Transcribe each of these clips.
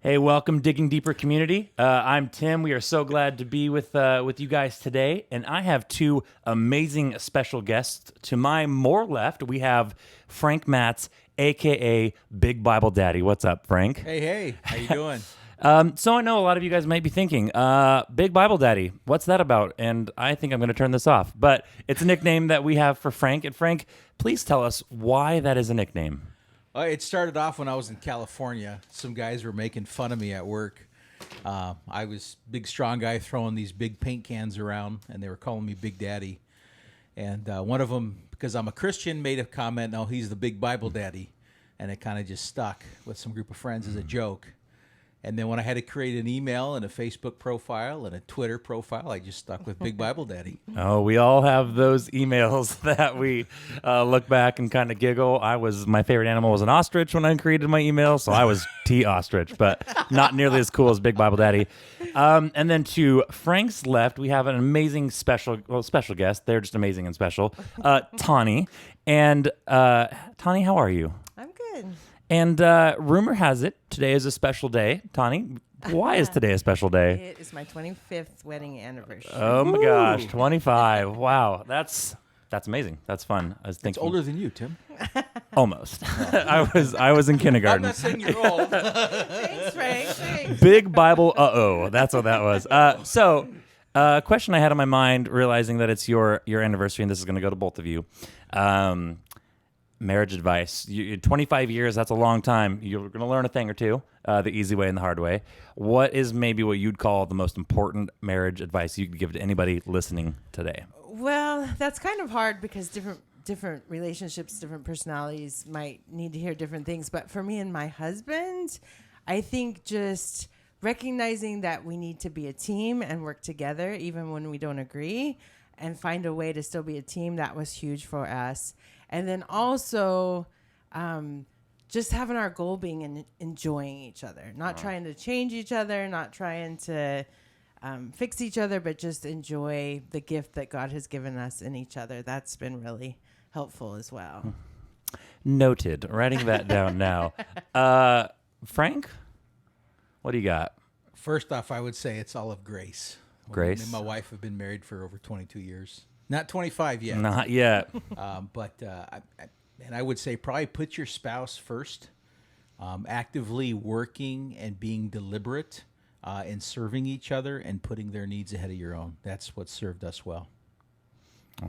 Hey, welcome, Digging Deeper community. I'm Tim. We are so glad to be with you guys today, and I have two amazing special guests. To my more left, we have Frank Matz, aka Big Bible Daddy. What's up, Frank? Hey, how you doing? So I know a lot of you guys might be thinking, Big Bible Daddy, what's that about? And I think I'm going to turn this off, but it's a nickname that we have for Frank. And Frank, please tell us why that is a nickname. It started off when I was in California. Some guys were making fun of me at work. I was big, strong guy throwing these big paint cans around, and they were calling me Big Daddy. And one of them, because I'm a Christian, made a comment, "No, he's the Big Bible Daddy," and it kind of just stuck with some group of friends as a joke. And then when I had to create an email and a Facebook profile and a Twitter profile, I just stuck with Big Bible Daddy. Oh, we all have those emails that we look back and kind of giggle. My favorite animal was an ostrich when I created my email, so I was T ostrich, but not nearly as cool as Big Bible Daddy. And then to Frank's left, we have an amazing special guest. They're just amazing and special. Tawny. And Tawny, how are you? I'm good. And rumor has it today is a special day. Tawny, why is today a special day? It is my 25th wedding anniversary. Oh my gosh, 25. Wow, that's amazing. That's fun. I was It's thinking older than you, Tim. almost. I was in I'm kindergarten. not saying you're old. Thanks, Frank. Thanks. Big Bible. That's what that was. A question I had on my mind, realizing that it's your anniversary, and this is going to go to both of you. Marriage advice. 25 years, that's a long time. You're going to learn a thing or two, the easy way and the hard way. What is maybe what you'd call the most important marriage advice you could give to anybody listening today? Well, that's kind of hard because different relationships, different personalities might need to hear different things. But for me and my husband, I think just recognizing that we need to be a team and work together even when we don't agree and find a way to still be a team, that was huge for us. And then also just having our goal being enjoying each other, not trying to change each other, not trying to fix each other, but just enjoy the gift that God has given us in each other. That's been really helpful as well. Noted. Writing that down now. Frank, what do you got? First off, I would say it's all of grace. Grace? Me and my wife have been married for over 22 years. Not 25 yet. Not yet. I would say probably put your spouse first, actively working and being deliberate in serving each other and putting their needs ahead of your own. That's what served us well.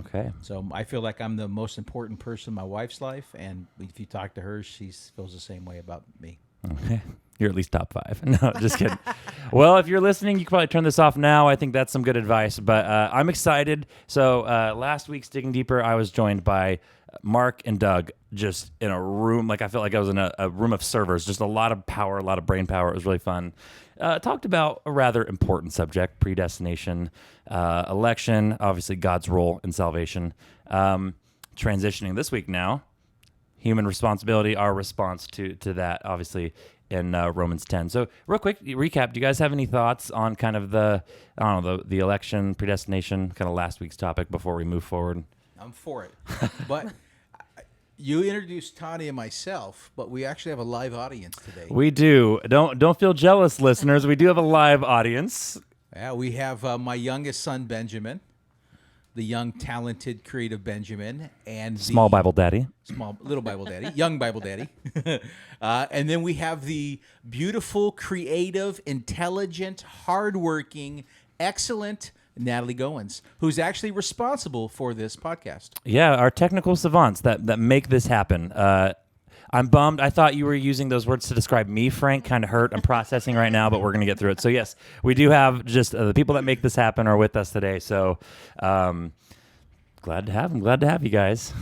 Okay. So I feel like I'm the most important person in my wife's life, and if you talk to her, she feels the same way about me. Okay. You're at least top 5. No, just kidding. Well, if you're listening, you can probably turn this off now. I think that's some good advice, but I'm excited. So last week's Digging Deeper, I was joined by Mark and Doug just in a room. Like I felt like I was in a room of servers, just a lot of power, a lot of brain power. It was really fun. Talked about a rather important subject, predestination, election, obviously God's role in salvation. Transitioning this week now, human responsibility, our response to that, obviously, in Romans 10. So real quick recap, do you guys have any thoughts on kind of the election, predestination, kind of last week's topic before we move forward? I'm for it. But you introduced Tawny and myself, but we actually have a live audience today. We do. Don't feel jealous, listeners. We do have a live audience. Yeah, we have my youngest son, Benjamin, the young, talented, creative Benjamin, and Small Bible Daddy. Little Bible Daddy, young Bible Daddy. And then we have the beautiful, creative, intelligent, hardworking, excellent Natalie Goins, who's actually responsible for this podcast. Yeah, our technical savants that make this happen. I'm bummed. I thought you were using those words to describe me, Frank. Kind of hurt. I'm processing right now, but we're going to get through it. So, yes, we do have just the people that make this happen are with us today. So, glad to have them. Glad to have you guys.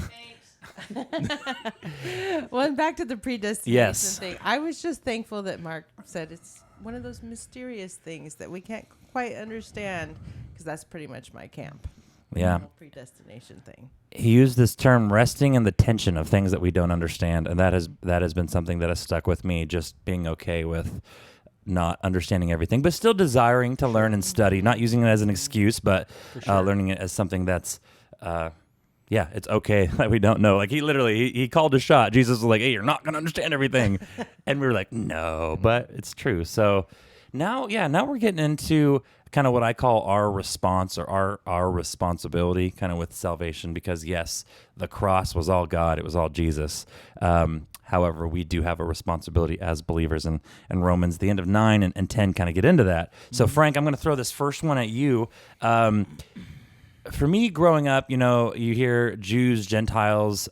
Well, and back to the predestination thing. I was just thankful that Mark said it's one of those mysterious things that we can't quite understand, because that's pretty much my camp. Yeah. The whole predestination thing. He used this term, resting in the tension of things that we don't understand, and that has been something that has stuck with me, just being okay with not understanding everything, but still desiring to learn and study, not using it as an excuse, but learning it as something that's yeah, it's okay that we don't know. Like he literally, he called a shot. Jesus was like, hey, you're not going to understand everything. And we were like, no, but it's true. So now we're getting into kind of what I call our response or our responsibility kind of with salvation, because yes, the cross was all God. It was all Jesus. However, we do have a responsibility as believers, and Romans, the end of 9 and 10 kind of get into that. So Frank, I'm going to throw this first one at you. For me, growing up, you hear Jews, Gentiles,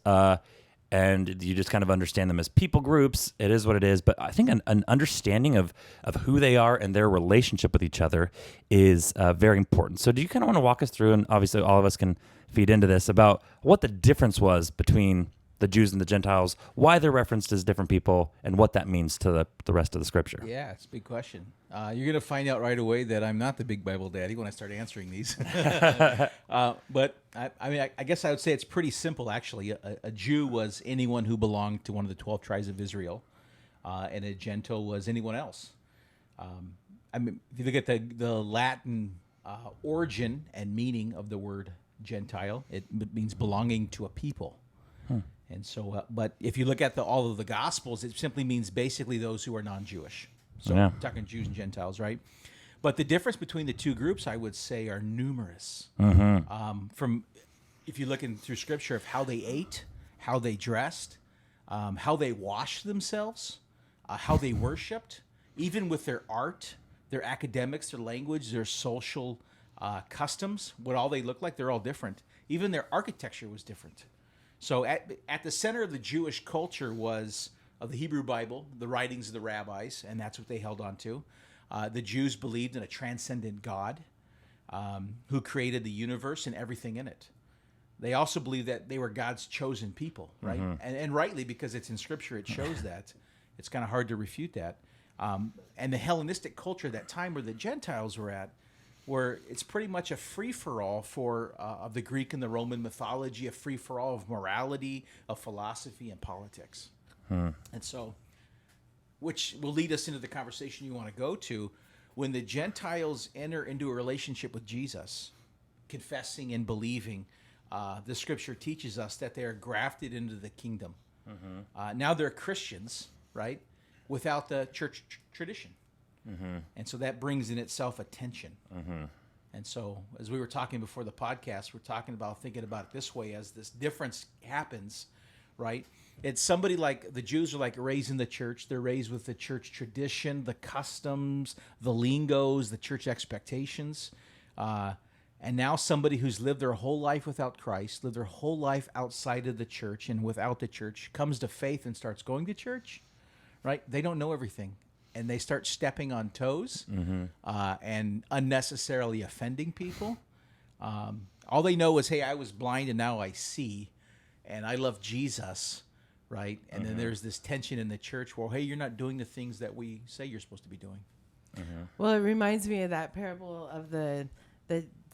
and you just kind of understand them as people groups. It is what it is. But I think an understanding of who they are and their relationship with each other is very important. So do you kind of want to walk us through, and obviously all of us can feed into this, about what the difference was between the Jews and the Gentiles, why they're referenced as different people, and what that means to the rest of the scripture? Yeah, it's a big question. You're going to find out right away that I'm not the big Bible daddy when I start answering these. But I guess I would say it's pretty simple, actually. A Jew was anyone who belonged to one of the 12 tribes of Israel, and a Gentile was anyone else. If you look at the Latin origin and meaning of the word Gentile, it means belonging to a people. And so, but if you look at all of the Gospels, it simply means basically those who are non-Jewish. So Yeah. I'm talking Jews and Gentiles, right? But the difference between the two groups, I would say, are numerous. From if you look through Scripture of how they ate, how they dressed, how they washed themselves, how they worshipped, even with their art, their academics, their language, their social customs, what all they look like, they're all different. Even their architecture was different. So at the center of the Jewish culture was of the Hebrew Bible, the writings of the rabbis, and that's what they held on to. The Jews believed in a transcendent God who created the universe and everything in it. They also believed that they were God's chosen people, right? And rightly, because it's in Scripture, it shows that. It's kind of hard to refute that. And the Hellenistic culture at that time where the Gentiles were at, where it's pretty much a free-for-all of the Greek and the Roman mythology, a free-for-all of morality, of philosophy, and politics. And so, which will lead us into the conversation you want to go to. When the Gentiles enter into a relationship with Jesus, confessing and believing, the Scripture teaches us that they are grafted into the kingdom. Now they're Christians, right, without the church tradition. And so that brings in itself a tension. And so as we were talking before the podcast, we're thinking about it this way, as this difference happens, right? It's somebody like the Jews are like raised in the church. They're raised with the church tradition, the customs, the lingos, the church expectations. And now somebody who's lived their whole life without Christ, lived their whole life outside of the church and without the church, comes to faith and starts going to church, right? They don't know everything. And they start stepping on toes and unnecessarily offending people. All they know is, hey, I was blind and now I see, and I love Jesus, right? And then there's this tension in the church where, hey, you're not doing the things that we say you're supposed to be doing. Well, it reminds me of that parable of the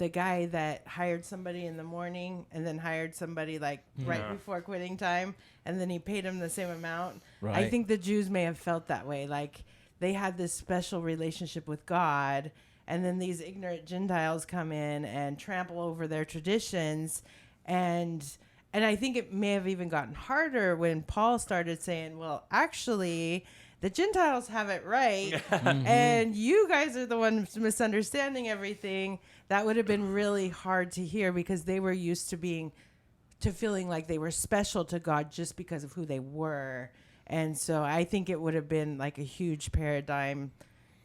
guy that hired somebody in the morning and then hired somebody right before quitting time, and then he paid him the same amount. Right. I think the Jews may have felt that way, like they had this special relationship with God, and then these ignorant Gentiles come in and trample over their traditions, and I think it may have even gotten harder when Paul started saying, well, actually, the Gentiles have it right, and you guys are the ones misunderstanding everything. That would have been really hard to hear, because they were used to feeling like they were special to God just because of who they were. And so I think it would have been like a huge paradigm,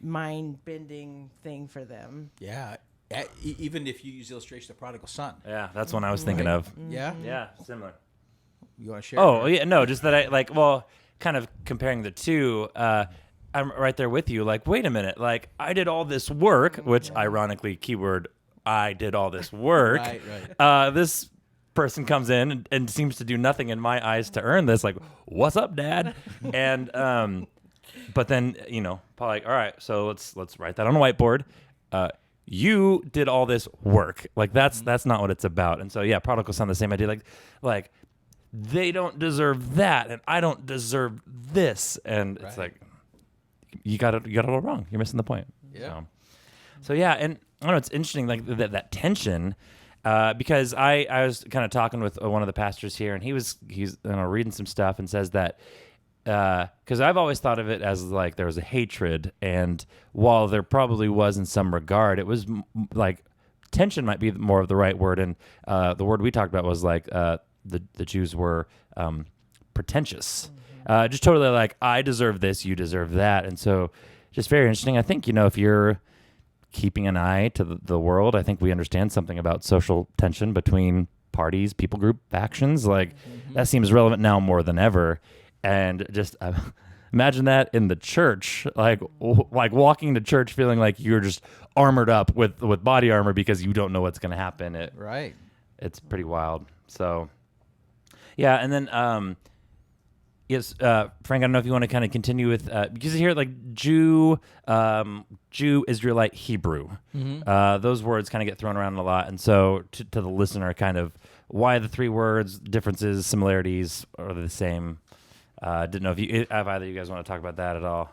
mind-bending thing for them. Yeah. Even if you use the illustration of the prodigal son. Yeah, that's one I was thinking of. Yeah? Yeah, similar. You want to share? Oh, yeah, no, just that kind of comparing the two, I'm right there with you. Like, wait a minute. Like, I did all this work, which ironically, keyword, I did all this work. Right. This person comes in and seems to do nothing in my eyes to earn this. Like, what's up, Dad? And but then Paul, like, all right, so let's write that on a whiteboard. You did all this work. Like, that's not what it's about. And so yeah, prodigal son, the same idea. Like they don't deserve that, and I don't deserve this. And it's like you got it all wrong. You're missing the point. Yeah. So yeah, and I don't know, it's interesting, like that tension. because I was kind of talking with one of the pastors here, and he's reading some stuff and says that because I've always thought of it as like there was a hatred, and while there probably was in some regard, it was like tension might be more of the right word, and the word we talked about was like the Jews were pretentious, just totally like I deserve this, you deserve that, and so just very interesting. I think if you're keeping an eye to the world, I think we understand something about social tension between parties, people group, factions. Like that seems relevant now more than ever. And just imagine that in the church, like walking to church feeling like you're just armored up with body armor because you don't know what's going to happen. Right. It's pretty wild. So, yeah. And then, yes, Frank, I don't know if you want to kind of continue with, because here, like Jew, Israelite, Hebrew, those words kind of get thrown around a lot. And so to the listener, kind of why the three words, differences, similarities, are they the same? Didn't know if either of you guys want to talk about that at all.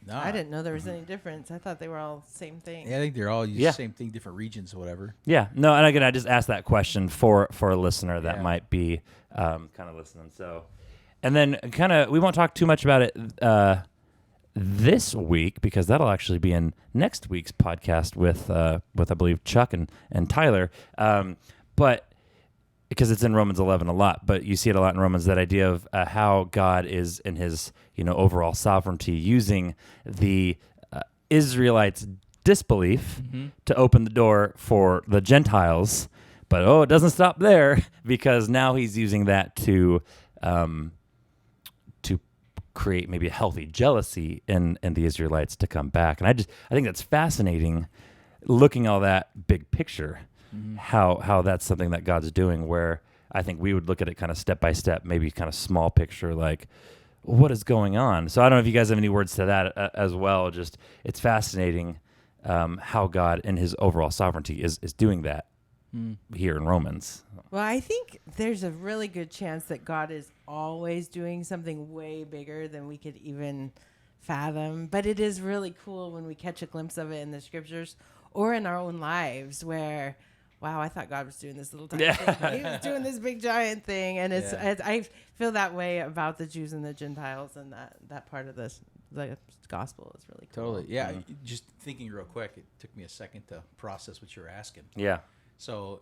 No, I didn't know there was any difference. I thought they were all same thing. Yeah, I think they're all the same thing, different regions or whatever. Yeah, no, and again, I just asked that question for a listener that might be kind of listening. So, and then we won't talk too much about it this week because that'll actually be in next week's podcast with I believe Chuck and Tyler, but. Because it's in Romans 11 a lot, but you see it a lot in Romans, that idea of how God is in his overall sovereignty using the Israelites' disbelief to open the door for the Gentiles. But it doesn't stop there, because now he's using that to create maybe a healthy jealousy in the Israelites to come back. And I think that's fascinating, looking at all that big picture. How that's something that God's doing, where I think we would look at it kind of step by step, maybe kind of small picture, like what is going on. So I don't know if you guys have any words to that as well. Just it's fascinating how God in his overall sovereignty is doing that here in Romans. Well, I think there's a really good chance that God is always doing something way bigger than we could even fathom. But it is really cool when we catch a glimpse of it in the scriptures or in our own lives where, wow, I thought God was doing this little tiny thing. He was doing this big giant thing. And it's I feel that way about the Jews and the Gentiles, and that part of the gospel is really cool. Totally. Yeah. Just thinking real quick, it took me a second to process what you were asking. Yeah. So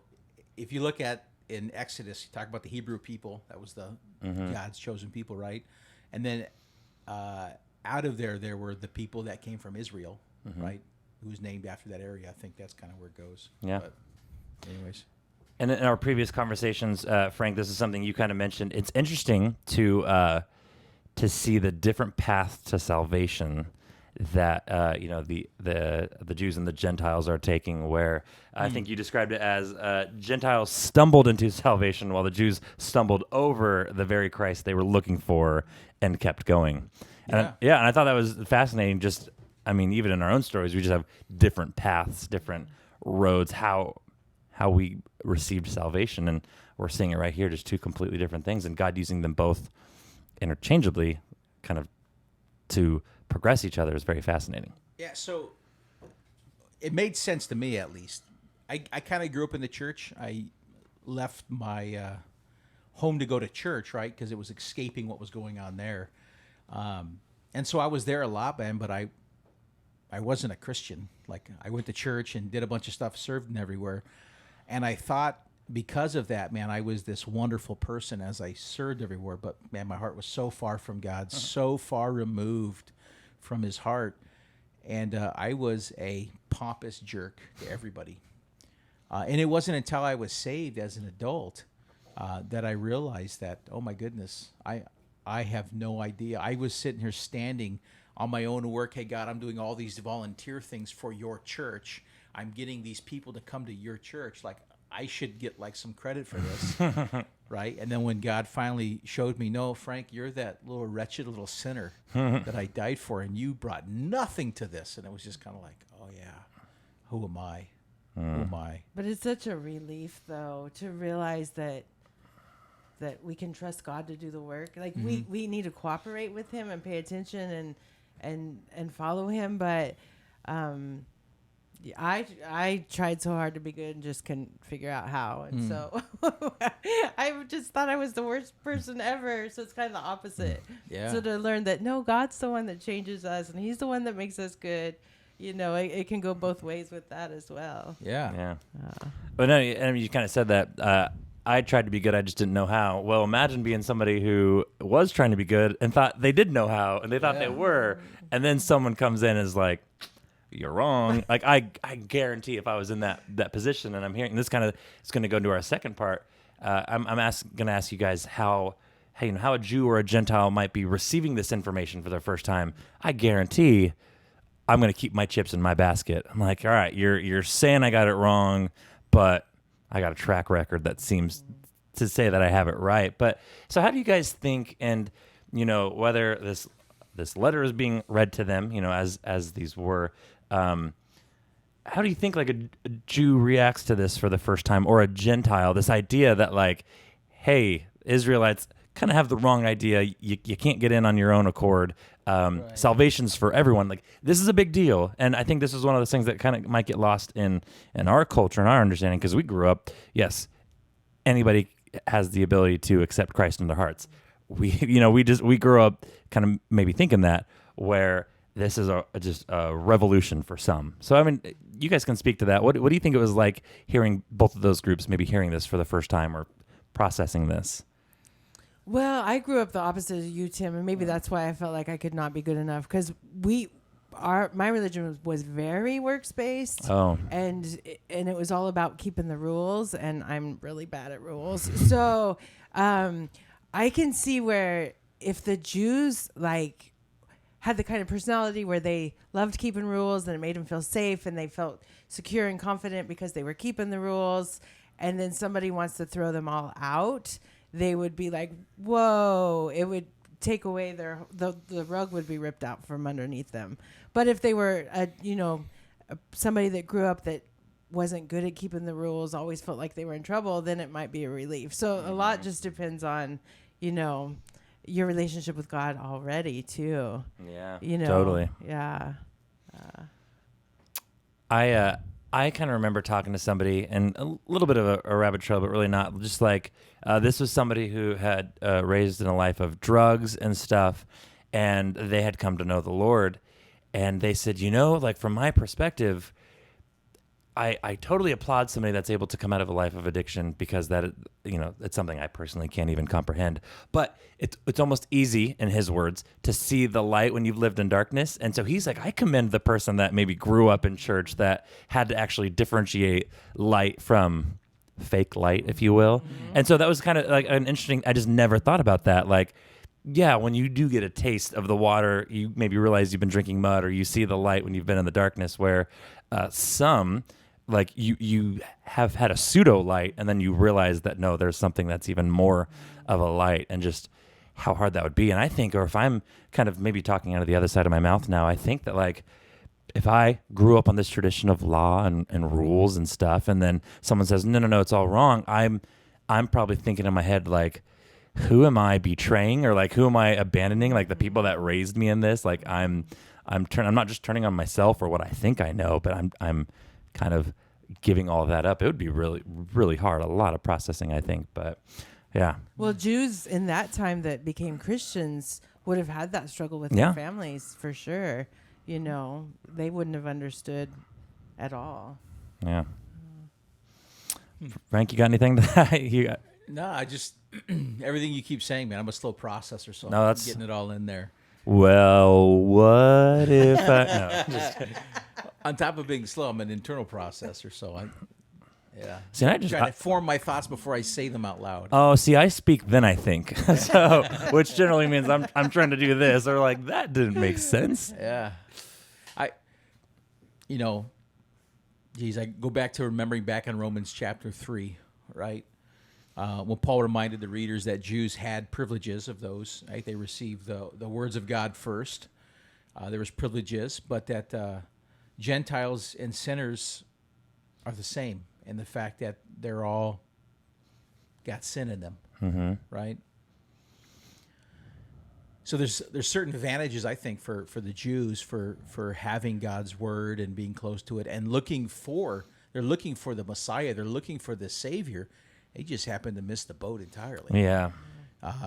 if you look at in Exodus, you talk about the Hebrew people. That was the God's chosen people, right? And then out of there were the people that came from Israel, right? Who was named after that area. I think that's kind of where it goes. Yeah. But anyways. And in our previous conversations, Frank, this is something you kind of mentioned. It's interesting to see the different paths to salvation that the Jews and the Gentiles are taking, where I think you described it as Gentiles stumbled into salvation while the Jews stumbled over the very Christ they were looking for and kept going. And and I thought that was fascinating. Just, I mean, even in our own stories, we just have different paths, different roads, how we received salvation, and we're seeing it right here, just two completely different things, and God using them both interchangeably kind of to progress each other is very fascinating. Yeah, so it made sense to me, at least. I kind of grew up in the church. I left my home to go to church, right, because it was escaping what was going on there. And so I was there a lot, man, but I wasn't a Christian. Like, I went to church and did a bunch of stuff, served and everywhere. And I thought because of that, man, I was this wonderful person as I served everywhere. But, man, my heart was so far from God, so far removed from his heart. And I was a pompous jerk to everybody. And it wasn't until I was saved as an adult that I realized that, oh, my goodness, I have no idea. I was sitting here standing on my own work. Hey, God, I'm doing all these volunteer things for your church. I'm getting these people to come to your church. Like, I should get like some credit for this, right? And then when God finally showed me, no, Frank, you're that little wretched little sinner that I died for, and you brought nothing to this. And it was just kind of like, oh, yeah, who am I? Who am I? But it's such a relief, though, to realize that we can trust God to do the work. Like, we need to cooperate with him and pay attention and follow him. But I tried so hard to be good and just couldn't figure out how, and so I just thought I was the worst person ever. So it's kind of the opposite. Yeah. So to learn that no, God's the one that changes us, and He's the one that makes us good. It can go both ways with that as well. Yeah. Yeah. But no, I mean, you kind of said that. I tried to be good. I just didn't know how. Well, imagine being somebody who was trying to be good and thought they did know how, and they thought they were, and then someone comes in and is like, "You're wrong." Like I guarantee, if I was in that position, and I'm hearing this kind of, it's going to go into our second part. I'm going to ask you guys how a Jew or a Gentile might be receiving this information for their first time. I guarantee, I'm going to keep my chips in my basket. I'm like, all right, you're saying I got it wrong, but I got a track record that seems to say that I have it right. But so how do you guys think, and whether this letter is being read to them, as these were, how do you think like a Jew reacts to this for the first time, or a Gentile, this idea that like, hey, Israelites kind of have the wrong idea. You can't get in on your own accord. Right. Salvation's for everyone. Like, this is a big deal. And I think this is one of those things that kind of might get lost in our culture and our understanding, because we grew up, yes, anybody has the ability to accept Christ in their hearts. We grew up kind of maybe thinking that, where this is just a revolution for some. So, I mean, you guys can speak to that. What do you think it was like hearing both of those groups, maybe hearing this for the first time or processing this? Well, I grew up the opposite of you, Tim, and maybe that's why I felt like I could not be good enough, because my religion was very works-based. Oh. And it was all about keeping the rules, and I'm really bad at rules. So I can see where if the Jews like had the kind of personality where they loved keeping rules and it made them feel safe and they felt secure and confident because they were keeping the rules, and then somebody wants to throw them all out, they would be like, whoa, it would take away the rug would be ripped out from underneath them. But if they were, somebody that grew up that wasn't good at keeping the rules, always felt like they were in trouble, then it might be a relief. So a lot just depends on, your relationship with God already too. Yeah, totally. Yeah. I kind of remember talking to somebody, and a little bit of a rabbit trail, but really not. Just like this was somebody who had raised in a life of drugs and stuff, and they had come to know the Lord, and they said, like from my perspective, I totally applaud somebody that's able to come out of a life of addiction, because that, it's something I personally can't even comprehend. But it's almost easy, in his words, to see the light when you've lived in darkness. And so he's like, I commend the person that maybe grew up in church that had to actually differentiate light from fake light, if you will. Mm-hmm. And so that was kind of like an interesting, I just never thought about that. Like, yeah, when you do get a taste of the water, you maybe realize you've been drinking mud, or you see the light when you've been in the darkness, where some... like you have had a pseudo light, and then you realize that no, there's something that's even more of a light, and just how hard that would be. And I think, or if I'm kind of maybe talking out of the other side of my mouth now, I think that like if I grew up on this tradition of law and rules and stuff, and then someone says, no, it's all wrong, I'm probably thinking in my head like, who am I betraying, or like who am I abandoning? Like the people that raised me in this, like I'm not just turning on myself or what I think I know, but I'm kind of giving all of that up. It would be really, really hard. A lot of processing, I think. But yeah. Well, Jews in that time that became Christians would have had that struggle with their families for sure. They wouldn't have understood at all. Yeah. Frank, you got anything to that? No, I just everything you keep saying, man. I'm a slow processor, so no, I'm getting it all in there. Well, what if I... No, just kidding. On top of being slow, I'm an internal processor, so See, I just try to form my thoughts before I say them out loud. Oh, see, I speak then I think, so which generally means I'm trying to do this, or like that didn't make sense. Yeah, I go back to remembering back in Romans chapter 3, right? When Paul reminded the readers that Jews had privileges of those, right? They received the words of God first. There was privileges, but that Gentiles and sinners are the same in the fact that they're all got sin in them, right? So there's certain advantages, I think, for the Jews for having God's word and being close to it and they're looking for the Messiah, they're looking for the Savior. They just happen to miss the boat entirely. Yeah.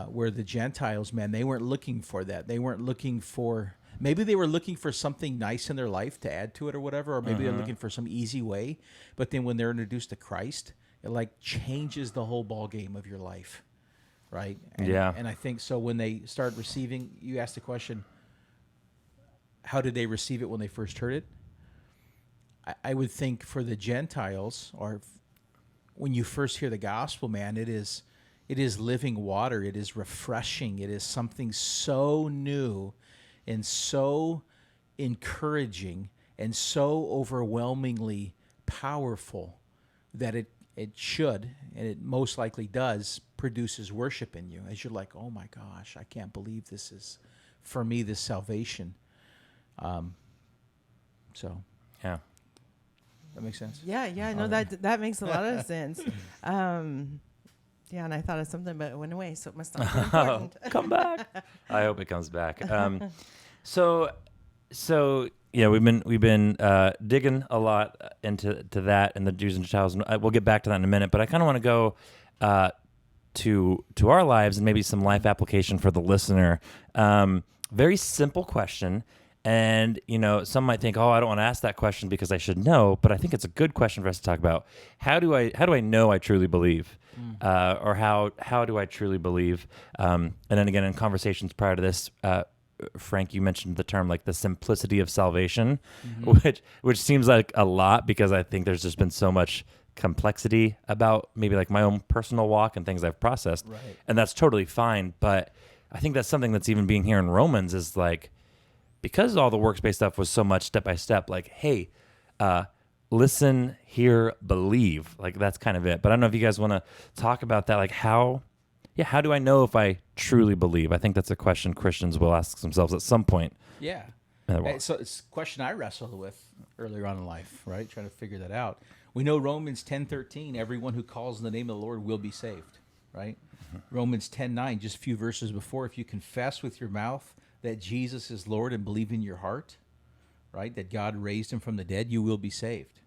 Where the Gentiles, man, they weren't looking for that. They weren't looking for, maybe they were looking for something nice in their life to add to it or whatever, or maybe they're looking for some easy way. But then when they're introduced to Christ, it like changes the whole ball game of your life, right? And I think so when they start receiving, you asked the question, how did they receive it when they first heard it? I would think for the Gentiles, or when you first hear the gospel, man, it is living water. It is refreshing. It is something so new and so encouraging and so overwhelmingly powerful that it should, and it most likely does, produces worship in you as you're like, oh my gosh, I can't believe this is, for me, this salvation. So. Yeah. That makes sense? Yeah. No, that makes a lot of sense. Yeah, and I thought of something, but it went away, so it must not be important. Come back. I hope it comes back. So yeah, we've been digging a lot into that and the Jews and Gentiles. And we'll get back to that in a minute, but I kind of want to go to our lives and maybe some life application for the listener. Very simple question. And, some might think, oh, I don't want to ask that question because I should know, but I think it's a good question for us to talk about. How do I know I truly believe? Or how do I truly believe? And then again, in conversations prior to this, Frank, you mentioned the term like the simplicity of salvation, which seems like a lot because I think there's just been so much complexity about maybe like my own personal walk and things I've processed. Right. And that's totally fine. But I think that's something that's even being here in Romans is like, because all the works-based stuff was so much step-by-step, like, hey, listen, hear, believe. Like, that's kind of it. But I don't know if you guys want to talk about that. Like, how do I know if I truly believe? I think that's a question Christians will ask themselves at some point. Yeah. So it's a question I wrestled with earlier on in life, right? Trying to figure that out. We know Romans 10:13, everyone who calls in the name of the Lord will be saved, right? Romans 10:9, just a few verses before, if you confess with your mouth that Jesus is Lord and believe in your heart, right, that God raised him from the dead, you will be saved.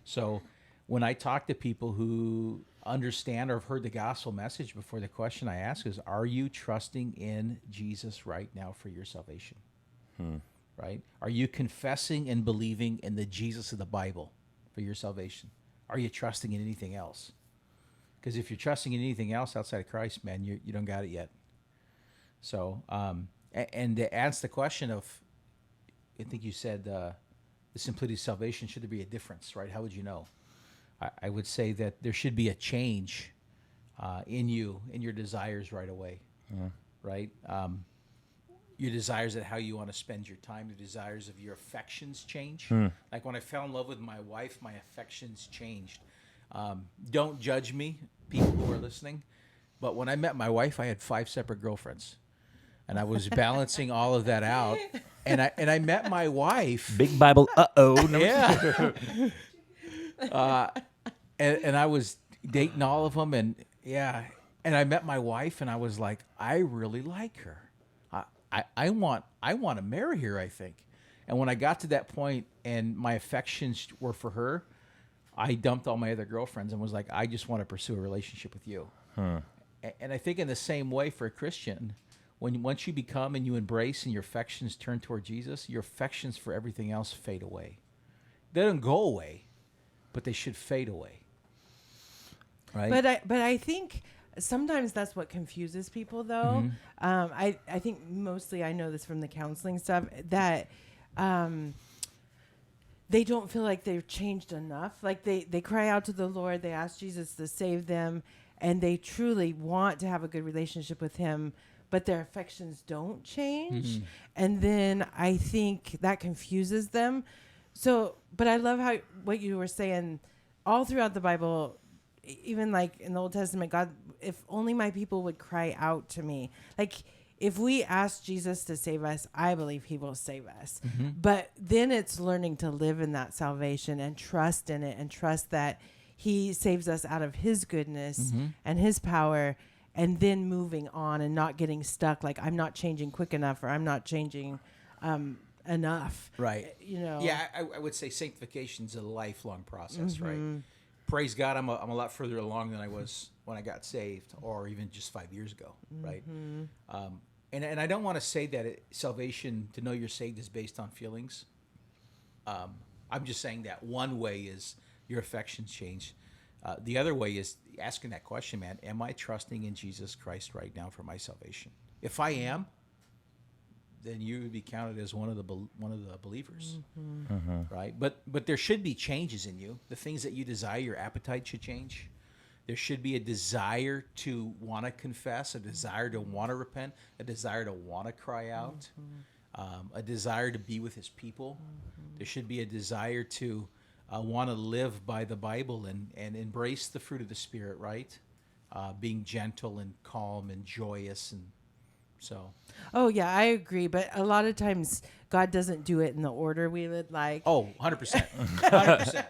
So when I talk to people who understand or have heard the gospel message before, the question I ask is, are you trusting in Jesus right now for your salvation? Right? Are you confessing and believing in the Jesus of the Bible for your salvation? Are you trusting in anything else? Because if you're trusting in anything else outside of Christ, man, you don't got it yet. So, and to answer the question of, I think you said the simplicity of salvation, should there be a difference, right? How would you know? I would say that there should be a change in you, in your desires right away, right? Your desires at how you want to spend your time, the desires of your affections change. Like when I fell in love with my wife, my affections changed. Don't judge me, people who are listening, but when I met my wife, I had 5 separate girlfriends. And I was balancing all of that out, and I met my wife. Big Bible, Yeah. And I was dating all of them, and I met my wife, and I was like, I really like her. I want to marry her, I think. And when I got to that point, and my affections were for her, I dumped all my other girlfriends and was like, I just want to pursue a relationship with you. And I think in the same way for a Christian, once you become and you embrace and your affections turn toward Jesus, your affections for everything else fade away. They don't go away, but they should fade away. Right? But I think sometimes that's what confuses people, though. I think mostly I know this from the counseling stuff that they don't feel like they've changed enough. Like they cry out to the Lord, they ask Jesus to save them, and they truly want to have a good relationship with him, but their affections don't change. And then I think that confuses them. So, but I love what you were saying all throughout the Bible, even like in the Old Testament, God, if only my people would cry out to me. Like if we ask Jesus to save us, I believe he will save us. But then it's learning to live in that salvation and trust in it and trust that he saves us out of his goodness and his power. and then moving on and not getting stuck. Like I'm not changing quick enough, or I'm not changing enough. Right. You know. Yeah, I would say sanctification is a lifelong process, right? Praise God, I'm a lot further along than I was when I got saved, or even just 5 years ago, right? And I don't want to say that salvation, to know you're saved, is based on feelings. I'm just saying that one way is your affections change. The other way is asking that question, man, am I trusting in Jesus Christ right now for my salvation? If I am, then you would be counted as one of the believers, right? But there should be changes in you. The things that you desire, your appetite should change. There should be a desire to want to confess, a desire to want to repent, a desire to want to cry out, a desire to be with his people. There should be a desire to want to live by the Bible and embrace the fruit of the Spirit, right? Being gentle and calm and joyous, and so. Oh yeah, I agree. But a lot of times God doesn't do it in the order we would like. Oh, 100%. 100%.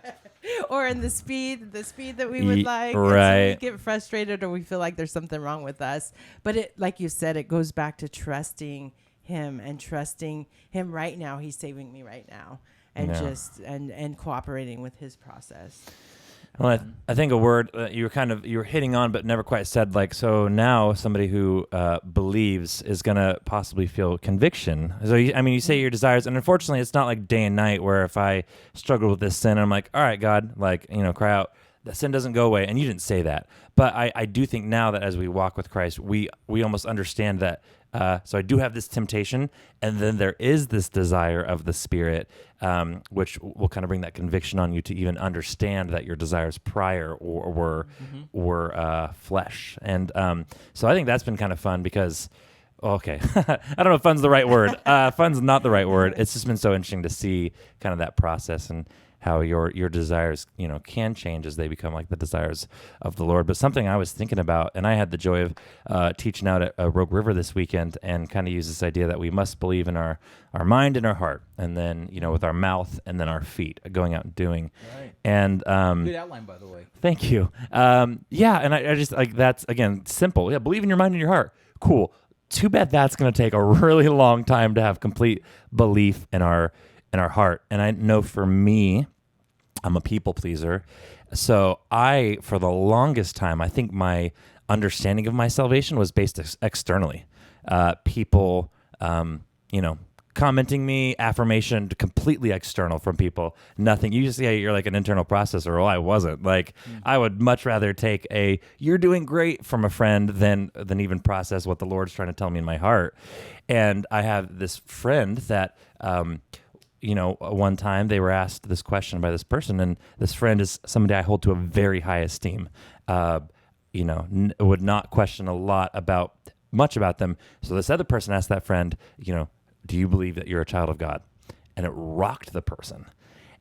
Or in the speed that we would like. Right. And so we get frustrated, or we feel like there's something wrong with us. But it, like you said, it goes back to trusting him and trusting him right now. He's saving me right now. And just and cooperating with his process. Well, I think a word that you were hitting on, but never quite said, like, so now somebody who believes is going to possibly feel conviction. So, you say your desires, and unfortunately, it's not like day and night where if I struggle with this sin, I'm like, all right, God, like, cry out. The sin doesn't go away, and you didn't say that. But I do think now that as we walk with Christ, we almost understand that. So I do have this temptation, and then there is this desire of the Spirit, which will kind of bring that conviction on you to even understand that your desires prior were flesh. And so I think that's been kind of fun because, okay, I don't know if fun's the right word. Fun's not the right word. It's just been so interesting to see kind of that process and how your desires, can change as they become like the desires of the Lord. But something I was thinking about, and I had the joy of teaching out at Rogue River this weekend, and kind of use this idea that we must believe in our mind and our heart, and then, with our mouth and then our feet, going out and doing. Right. And good outline, by the way. Thank you. Yeah, and I just like that's again simple. Yeah, believe in your mind and your heart. Cool. Too bad that's going to take a really long time to have complete belief in our heart. And I know for me, I'm a people pleaser. So for the longest time, I think my understanding of my salvation was based externally. People, commenting me, affirmation, completely external from people. Nothing. You just say you're like an internal processor. Well, I wasn't. Like, I would much rather take "you're doing great" from a friend than even process what the Lord's trying to tell me in my heart. And I have this friend that, one time they were asked this question by this person, and this friend is somebody I hold to a very high esteem. Would not question much about them. So this other person asked that friend, do you believe that you're a child of God? And it rocked the person.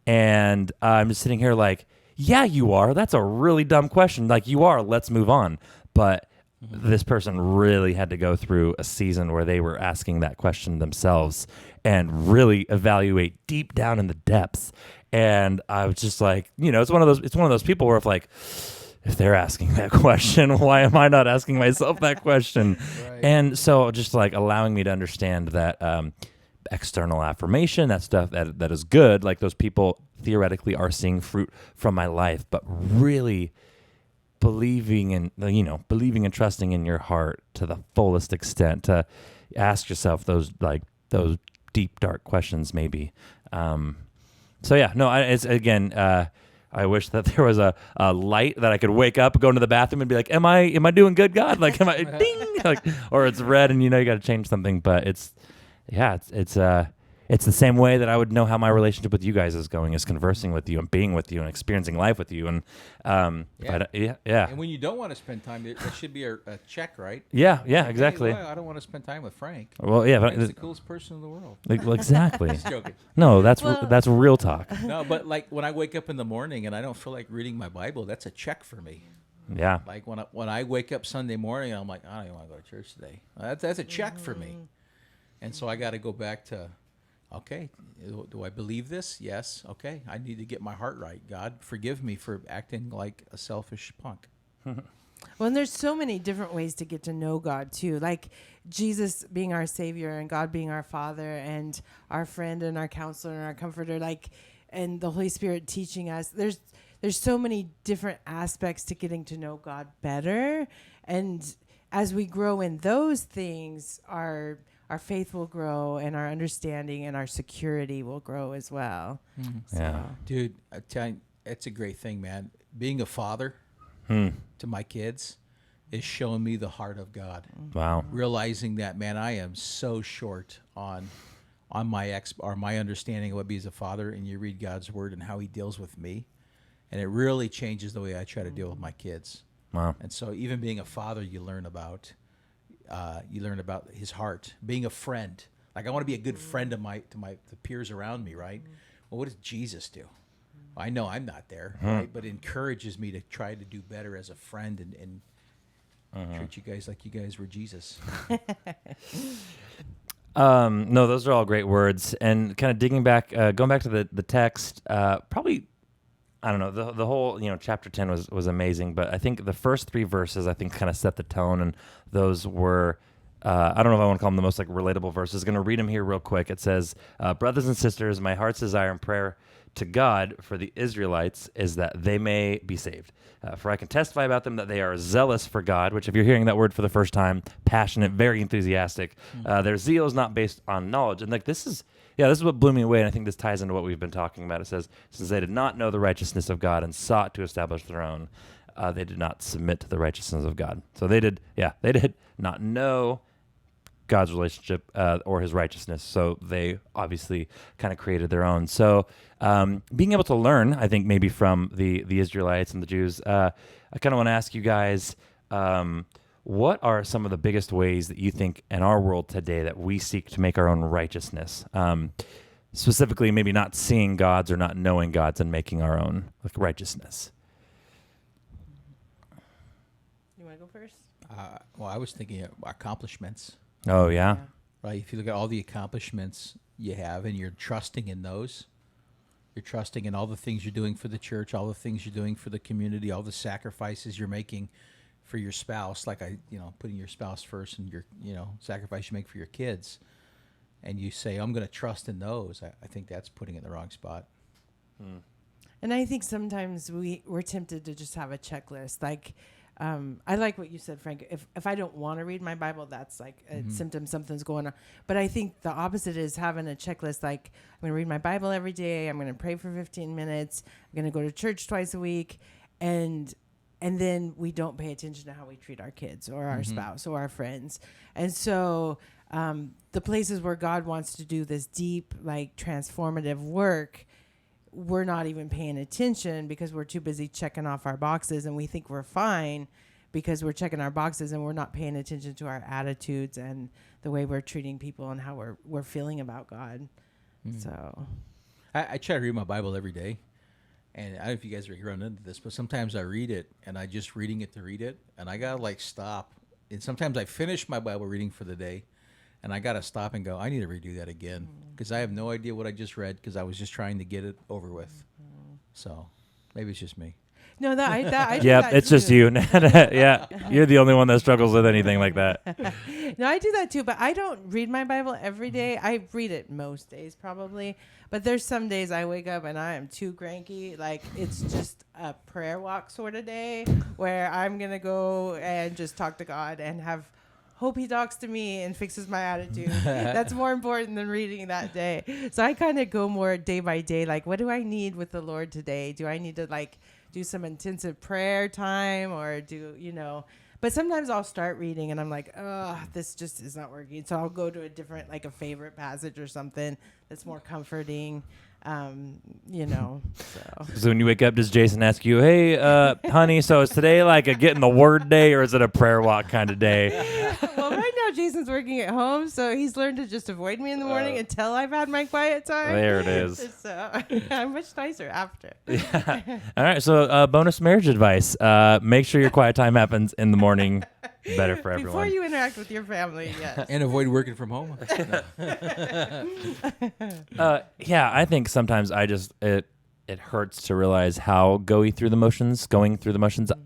And I'm just sitting here like, yeah, you are. That's a really dumb question. Like, you are. Let's move on. But this person really had to go through a season where they were asking that question themselves and really evaluate deep down in the depths. And I was just like, it's one of those people where if they're asking that question, why am I not asking myself that question? Right. And so just like allowing me to understand that external affirmation, that stuff that is good, like those people theoretically are seeing fruit from my life, but really believing and trusting in your heart to the fullest extent, to ask yourself those deep, dark questions maybe. So yeah, no, it's again, I wish that there was a light that I could wake up, go into the bathroom and be like, am I doing good, God? Like, am I ding? Like, or it's red and you got to change something, but it's the same way that I would know how my relationship with you guys is going, is conversing with you and being with you and experiencing life with you. And yeah. And when you don't want to spend time, there should be a check, right? Yeah, exactly. Hey, well, I don't want to spend time with Frank. Well, yeah, He's the coolest person in the world. Exactly. Just joking. No, that's real talk. No, but like when I wake up in the morning and I don't feel like reading my Bible, that's a check for me. Yeah. Like when I wake up Sunday morning, I'm like, I don't even want to go to church today. That's a check for me. And so I got to go back to, okay, do I believe this? Yes. Okay, I need to get my heart right. God, forgive me for acting like a selfish punk. Well, and there's so many different ways to get to know God too. Like Jesus being our Savior and God being our Father and our friend and our counselor and our comforter, like, and the Holy Spirit teaching us. There's so many different aspects to getting to know God better. And as we grow in those things, our faith will grow and our understanding and our security will grow as well. Mm-hmm. Yeah. Dude, I tell you, it's a great thing, man. Being a father to my kids is showing me the heart of God. Wow. Realizing that, man, I am so short on my understanding of what being a father, and you read God's word and how he deals with me, and it really changes the way I try to deal with my kids. Wow. And so even being a father, you learn about his heart. Being a friend, like I want to be a good friend to the peers around me, right? Well, what does Jesus do? I know I'm not there, right? But it encourages me to try to do better as a friend and treat you guys like you guys were Jesus. No, those are all great words. And kind of digging back, going back to the text, probably, I don't know, the whole, chapter 10 was amazing, but I think the first 3 verses, I think, kind of set the tone, and those were, I don't know if I want to call them the most, like, relatable verses. Going to read them here real quick. It says, brothers and sisters, my heart's desire and prayer to God for the Israelites is that they may be saved. For I can testify about them that they are zealous for God, which if you're hearing that word for the first time, passionate, very enthusiastic. Their zeal is not based on knowledge. And like this is what blew me away, and I think this ties into what we've been talking about. It says, since they did not know the righteousness of God and sought to establish their own, they did not submit to the righteousness of God. So they did not know God's relationship or his righteousness. So they obviously kind of created their own. So being able to learn, I think, maybe from the Israelites and the Jews, I kind of want to ask you guys, what are some of the biggest ways that you think in our world today that we seek to make our own righteousness? Specifically, maybe not seeing God's or not knowing God's and making our own righteousness. You want to go first? Well, I was thinking of accomplishments. Oh, yeah. Right? If you look at all the accomplishments you have and you're trusting in those, you're trusting in all the things you're doing for the church, all the things you're doing for the community, all the sacrifices you're making for your spouse, like putting your spouse first and your, sacrifice you make for your kids. And you say, I'm going to trust in those. I think that's putting it in the wrong spot. And I think sometimes we're tempted to just have a checklist. Like, I like what you said, Frank. If I don't want to read my Bible, that's like a symptom something's going on. But I think the opposite is having a checklist. Like, I'm going to read my Bible every day. I'm going to pray for 15 minutes. I'm going to go to church twice a week. And then we don't pay attention to how we treat our kids or our spouse or our friends. And so the places where God wants to do this deep, like, transformative work, we're not even paying attention because we're too busy checking off our boxes, and we think we're fine because we're checking our boxes and we're not paying attention to our attitudes and the way we're treating people and how we're feeling about God. So I try to read my Bible every day, and I don't know if you guys are run into this, but sometimes I read it and I just reading it to read it, and I gotta stop. And sometimes I finish my Bible reading for the day, and I got to stop and go, I need to redo that again because I have no idea what I just read because I was just trying to get it over with. So maybe it's just me. no, I do Yeah, that it's too. just you. Yeah, you're the only one that struggles with anything like that. No, I do that too, but I don't read my Bible every day. I read it most days probably, but there's some days I wake up and I am too cranky. Like, it's just a prayer walk sort of day where I'm going to go and just talk to God and hope he talks to me and fixes my attitude. That's more important than reading that day. So I kind of go more day by day. Like, what do I need with the Lord today? Do I need to do some intensive prayer time or but sometimes I'll start reading and I'm like, oh, this just is not working. So I'll go to a different, like a favorite passage or something that's more comforting. So when you wake up, does Jason ask you, hey, honey, so is today like a get in the word day or is it a prayer walk kind of day? Well, right now Jason's working at home, so he's learned to just avoid me in the morning until I've had my quiet time. There it is. So I'm much nicer after. Yeah. All right. So bonus marriage advice. Make sure your quiet time happens in the morning. Better for everyone. Before you interact with your family, yes. And avoid working from home. Yeah, I think sometimes it hurts to realize how going through the motions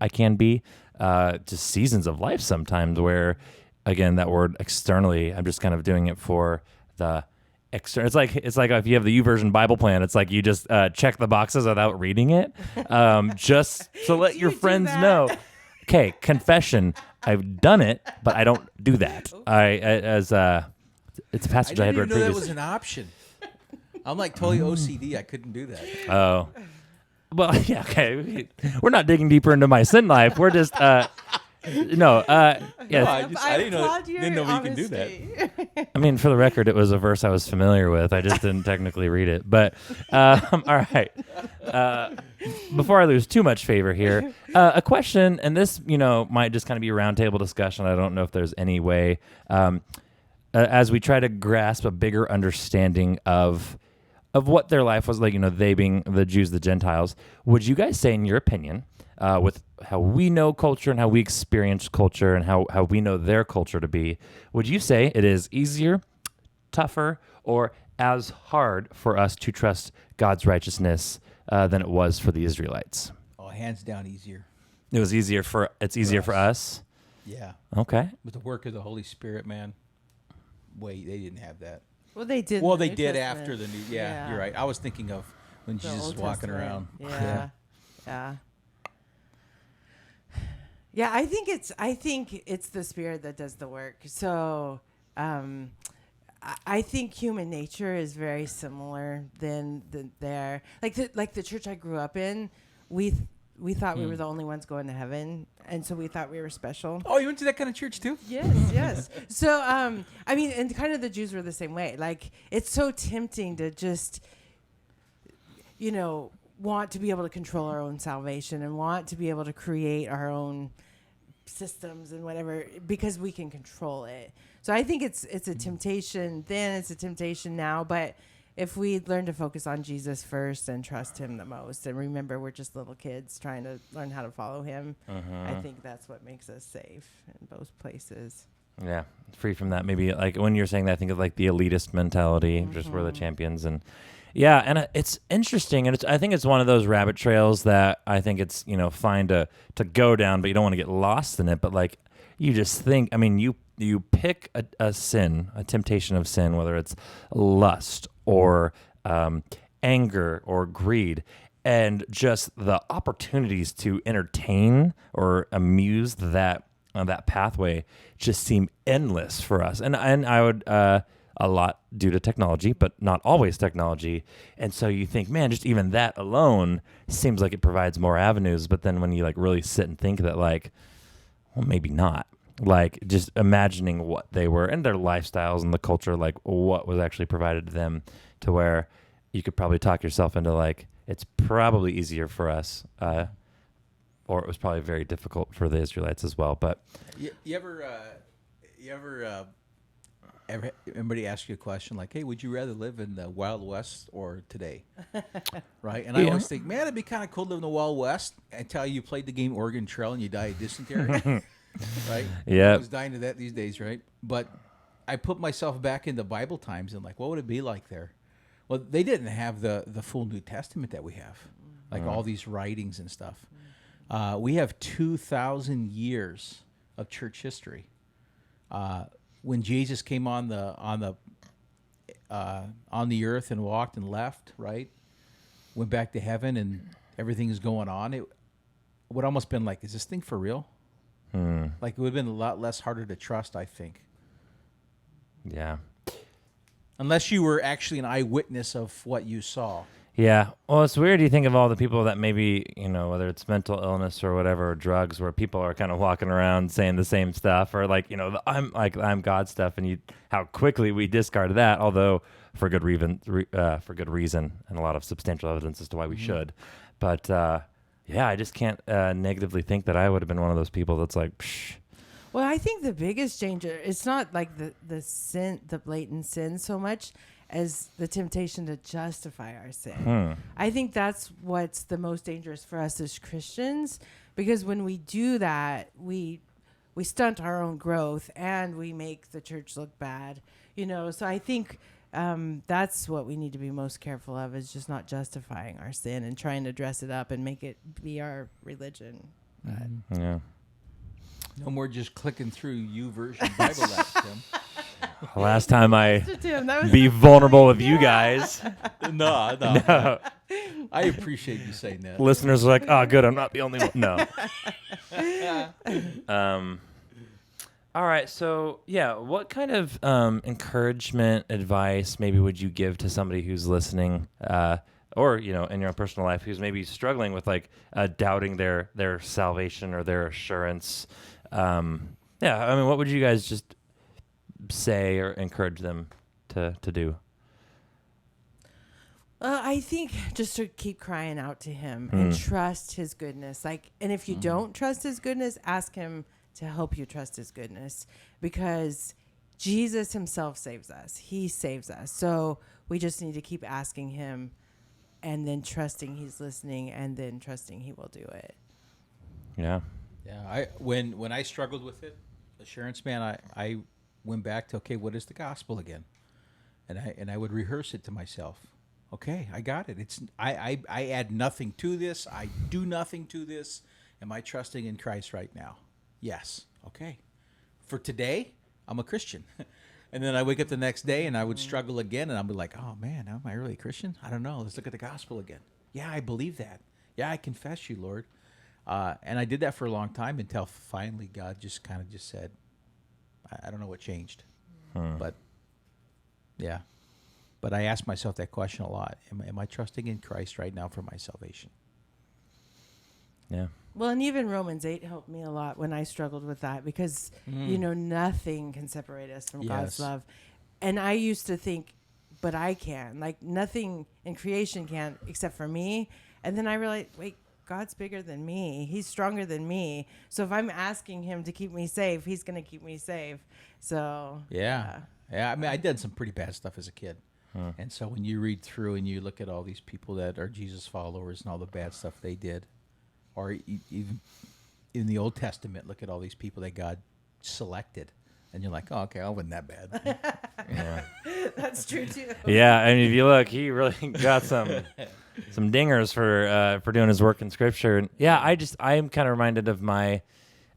I can be. just seasons of life sometimes where, again, that word externally, I'm just kind of doing it for the external. It's like if you have the YouVersion Bible plan, it's like you just check the boxes without reading it, just to let your friends know. Okay, confession. I've done it, but I don't do that. It's a passage I had read didn't even know that previously. was an option. I'm like totally OCD. I couldn't do that. Oh, well, yeah, okay. We're not digging deeper into my sin life. We're just, yeah. No, I didn't know you can do that. I mean, for the record, it was a verse I was familiar with. I just didn't technically read it. But, all right. Before I lose too much favor here, a question, and this, might just kind of be a roundtable discussion. I don't know if there's any way, as we try to grasp a bigger understanding of what their life was like, they being the Jews, the Gentiles, would you guys say, in your opinion, with how we know culture and how we experience culture and how we know their culture to be, would you say it is easier, tougher, or as hard for us to trust God's righteousness than it was for the Israelites? Oh, hands down easier. It's easier for us? Yeah. Okay. With the work of the Holy Spirit, man. Wait, they didn't have that. Well, they did. Well, in the they New did Testament. after the new. Yeah, you're right. I was thinking of when The Jesus Old was walking Testament. around. Yeah. Yeah, I think it's the Spirit that does the work. So, I think human nature is very similar than there. Like the church I grew up in, we thought we were the only ones going to heaven, and so we thought we were special. Oh, you went to that kind of church too? Yes. So, I mean, and kind of the Jews were the same way. Like, it's so tempting to just, want to be able to control our own salvation and want to be able to create our own systems and whatever because we can control it. So I think it's a temptation then, it's a temptation now, but if we learn to focus on Jesus first and trust him the most and remember we're just little kids trying to learn how to follow him, I think that's what makes us safe in both places. Yeah, free from that. Maybe like when you're saying that, I think of like the elitist mentality, just we're the champions. And yeah, and it's interesting. And I think it's one of those rabbit trails that I think it's, fine to go down, but you don't want to get lost in it. But like you just think, I mean, you pick a sin, a temptation of sin, whether it's lust or anger or greed, and just the opportunities to entertain or amuse that pathway just seem endless for us. And I would a lot due to technology, but not always technology. And so you think, man, just even that alone seems like it provides more avenues. But then when you like really sit and think that like, well, maybe not. Like just imagining what they were and their lifestyles and the culture, like what was actually provided to them, to where you could probably talk yourself into like, it's probably easier for us, or it was probably very difficult for the Israelites as well. But you ever anybody ask you a question like, hey, would you rather live in the Wild West or today? Right? And I always think, man, it'd be kind of cool to live in the Wild West until you played the game Oregon Trail and you die of dysentery. Right? Yeah. I was dying to that these days, right? But I put myself back into Bible times and like, what would it be like there? Well, they didn't have the full New Testament that we have, like all these writings and stuff. We have 2,000 years of church history. When Jesus came on the earth and walked and left, right? Went back to heaven and everything is going on. It would almost been like, is this thing for real? Like it would have been a lot less harder to trust, I think. yeah. Unless you were actually an eyewitness of what you saw. Yeah. Well, it's weird. You think of all the people that maybe, whether it's mental illness or whatever, or drugs, where people are kind of walking around saying the same stuff, or like, I'm God stuff, and how quickly we discard that, although for good reason, and a lot of substantial evidence as to why we should. But yeah, I just can't negatively think that I would have been one of those people that's like, psh. Well, I think the biggest danger, it's not like the sin, the blatant sin so much as the temptation to justify our sin. I think that's what's the most dangerous for us as Christians, because when we do that, we stunt our own growth and we make the church look bad. So I think that's what we need to be most careful of, is just not justifying our sin and trying to dress it up and make it be our religion. Yeah. No more just clicking through YouVersion Bible apps, Tim. Last time I Tim, that was be vulnerable with you guys. No. No. I appreciate you saying that. Listeners are like, oh, good, I'm not the only one. No. All right, so yeah, what kind of encouragement, advice, maybe would you give to somebody who's listening, or in your own personal life, who's maybe struggling with doubting their salvation or their assurance? What would you guys just say or encourage them to do? I think just to keep crying out to him and trust his goodness. And if you don't trust his goodness, ask him to help you trust his goodness, because Jesus himself saves us. He saves us. So we just need to keep asking him, and then trusting he's listening, and then trusting he will do it. Yeah. Yeah. When I struggled with it, assurance, man, I went back to, okay, what is the gospel again? And I would rehearse it to myself. Okay, I got it. It's I add nothing to this. I do nothing to this. Am I trusting in Christ right now? Yes. Okay. For today, I'm a Christian. And then I wake up the next day and I would struggle again, and I'll be like, oh man, am I really a Christian? I don't know. Let's look at the gospel again. Yeah, I believe that. Yeah, I confess you, Lord. And I did that for a long time until finally God just kind of just said, I don't know what changed. But yeah. But I ask myself that question a lot. Am I trusting in Christ right now for my salvation? Yeah. Well, and even Romans 8 helped me a lot when I struggled with that, because, nothing can separate us from God's love. And I used to think, but I can. Nothing in creation can except for me. And then I realized, wait, God's bigger than me. He's stronger than me. So if I'm asking him to keep me safe, he's going to keep me safe. So, yeah. I mean, I did some pretty bad stuff as a kid. And so when you read through and you look at all these people that are Jesus followers and all the bad stuff they did, or even in the Old Testament, look at all these people that God selected, and you're like, oh, okay, I wasn't that bad. Yeah. that's true too. Yeah, and if you look, he really got some dingers for doing his work in Scripture. And yeah, I am kind of reminded of my,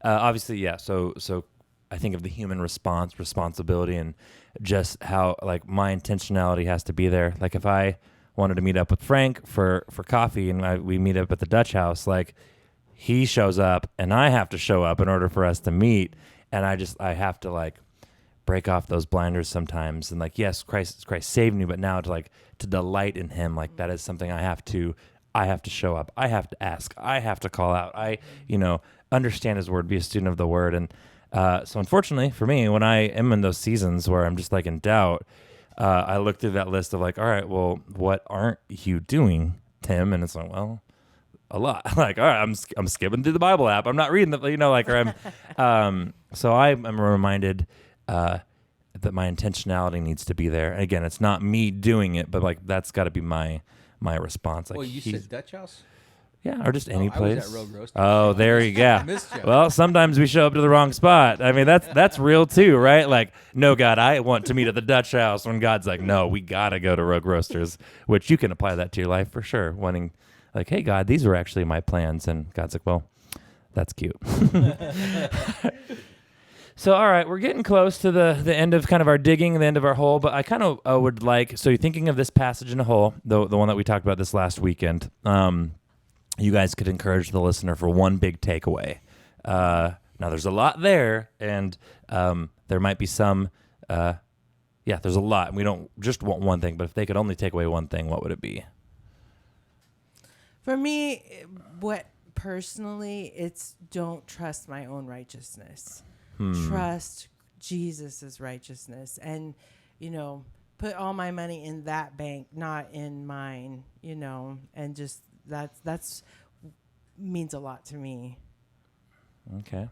obviously, yeah. So I think of the human responsibility, and just how my intentionality has to be there. If I wanted to meet up with Frank for coffee, and we meet up at the Dutch House, he shows up and I have to show up in order for us to meet. And I have to break off those blinders sometimes. And yes, Christ saved me, but now to delight in him, that is something I have to show up. I have to ask. I have to call out. I understand his word, be a student of the word. And so unfortunately for me, when I am in those seasons where I'm just in doubt, I look through that list of all right, well, what aren't you doing, Tim? And it's well, a lot. All right, I'm skipping through the Bible app. I'm not reading or I'm, so I'm reminded, that my intentionality needs to be there. And again, it's not me doing it, but that's got to be my response. Well, you said Dutch House? Yeah, or just any place. I was at Rogue Roasters. Oh, there you go. I missed you. Well, sometimes we show up to the wrong spot. I mean, that's real too, right? No, God, I want to meet at the Dutch House, when God's no, we gotta go to Rogue Roasters, which you can apply that to your life for sure. Wanting, hey, God, these were actually my plans, and God's well, that's cute. So, all right, we're getting close to the end of kind of our digging, the end of our hole, but I kind of would so you're thinking of this passage in a whole, the one that we talked about this last weekend. You guys could encourage the listener for one big takeaway. Now, there's a lot there, and there might be some, there's a lot. And we don't just want one thing, but if they could only take away one thing, what would it be? For me, what personally, it's don't trust my own righteousness. Trust Jesus's righteousness, and, put all my money in that bank, not in mine, and just that's means a lot to me. Okay.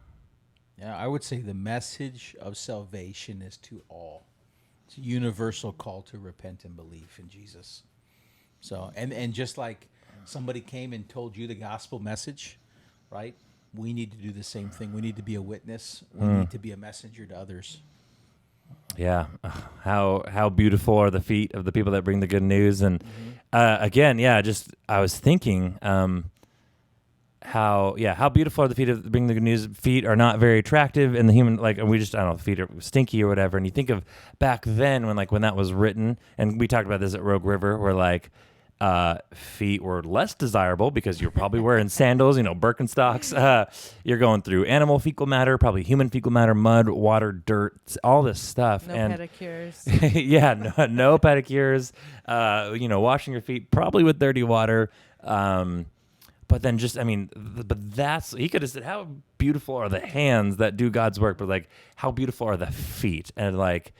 Yeah, I would say the message of salvation is to all. It's a universal call to repent and believe in Jesus. So, and just like somebody came and told you the gospel message, right? We need to do the same thing. We need to be a witness. We need to be a messenger to others. Yeah. How beautiful are the feet of the people that bring the good news. And again, yeah, just I was thinking, how beautiful are the feet of bring the good news. Feet are not very attractive in the human, like, and we just, I don't know, feet are stinky or whatever. And you think of back then when that was written, and we talked about this at Rogue River, where like feet were less desirable because you're probably wearing sandals, Birkenstocks. You're going through animal fecal matter, probably human fecal matter, mud, water, dirt, all this stuff. No and pedicures. yeah, no pedicures. Washing your feet probably with dirty water. But then he could have said, how beautiful are the hands that do God's work, but like, how beautiful are the feet? And like,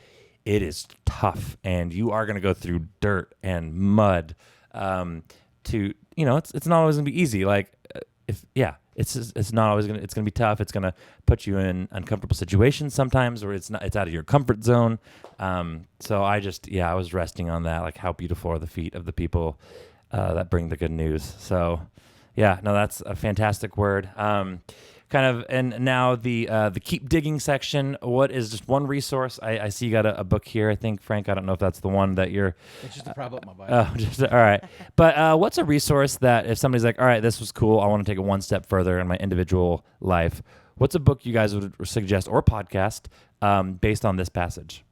it is tough, and you are going to go through dirt and mud. It's not always gonna be easy. Like, it's not always it's gonna be tough. It's gonna put you in uncomfortable situations sometimes, or it's out of your comfort zone. So I was resting on that, like, how beautiful are the feet of the people that bring the good news. So, yeah, no, that's a fantastic word. And now the keep digging section. What is just one resource? I see you got a book here. I think, Frank, I don't know if that's the one that you're. It's just to prop up my Bible. All right. But what's a resource that if somebody's like, all right, this was cool, I want to take it one step further in my individual life. What's a book you guys would suggest, or podcast, based on this passage?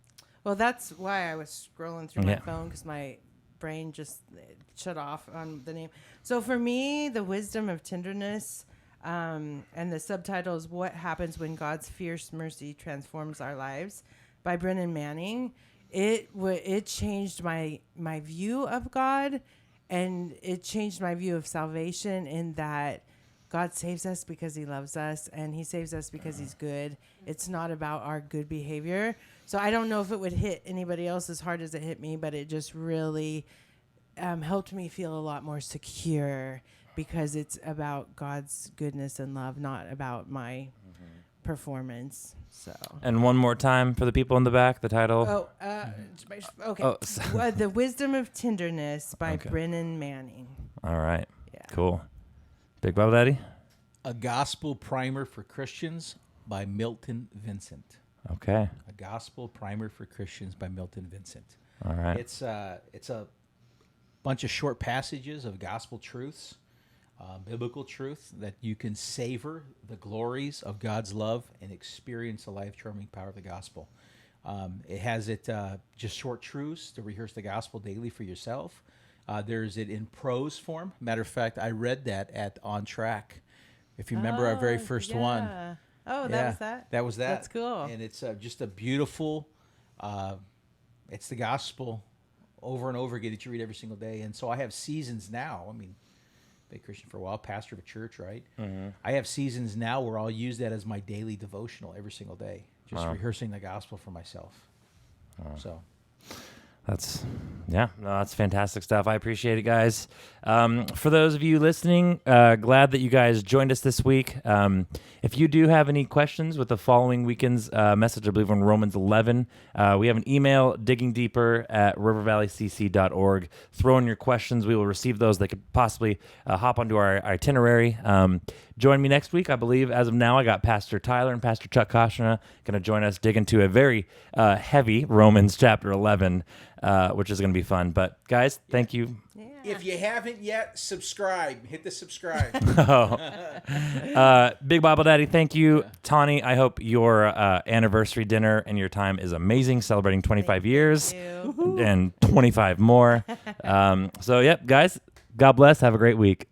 Well, that's why I was scrolling through my phone, because my brain just shut off on the name. So for me, The Wisdom of Tenderness. And the subtitle is What Happens When God's Fierce Mercy Transforms Our Lives by Brennan Manning. It changed my view of God, and it changed my view of salvation, in that God saves us because he loves us, and he saves us because he's good. It's not about our good behavior. So I don't know if it would hit anybody else as hard as it hit me, but it just really helped me feel a lot more secure, because it's about God's goodness and love, not about my performance. So. And one more time for the people in the back, the title. Okay. The Wisdom of Tenderness by Brennan Manning. All right. Yeah. Cool. Big Bible Daddy. A Gospel Primer for Christians by Milton Vincent. Okay. A Gospel Primer for Christians by Milton Vincent. All right. It's a bunch of short passages of gospel truths. Biblical truth that you can savor the glories of God's love and experience the life-transforming power of the gospel. It has just short truths to rehearse the gospel daily for yourself. There's it in prose form. Matter of fact, I read that at On Track. If you remember our very first one. Oh, that was that? That was that. That's cool. And it's just a beautiful, it's the gospel over and over again that you read every single day. And so I have seasons now. I mean, been a Christian for a while, pastor of a church, right? Mm-hmm. I have seasons now where I'll use that as my daily devotional every single day, just rehearsing the gospel for myself. So that's fantastic stuff. I appreciate it, guys. For those of you listening, glad that you guys joined us this week. If you do have any questions with the following weekend's message, I believe on Romans 11, we have an email, diggingdeeper@rivervalleycc.org. Throw in your questions. We will receive those that could possibly hop onto our itinerary. Join me next week. I believe as of now, I got Pastor Tyler and Pastor Chuck Koshna going to join us, dig into a very heavy Romans chapter 11, which is going to be fun. But guys, thank you. Yeah. If you haven't yet, subscribe. Hit the subscribe. Big Bible Daddy, thank you. Tawny, I hope your anniversary dinner and your time is amazing, celebrating 25 years and 25 more. Guys, God bless. Have a great week.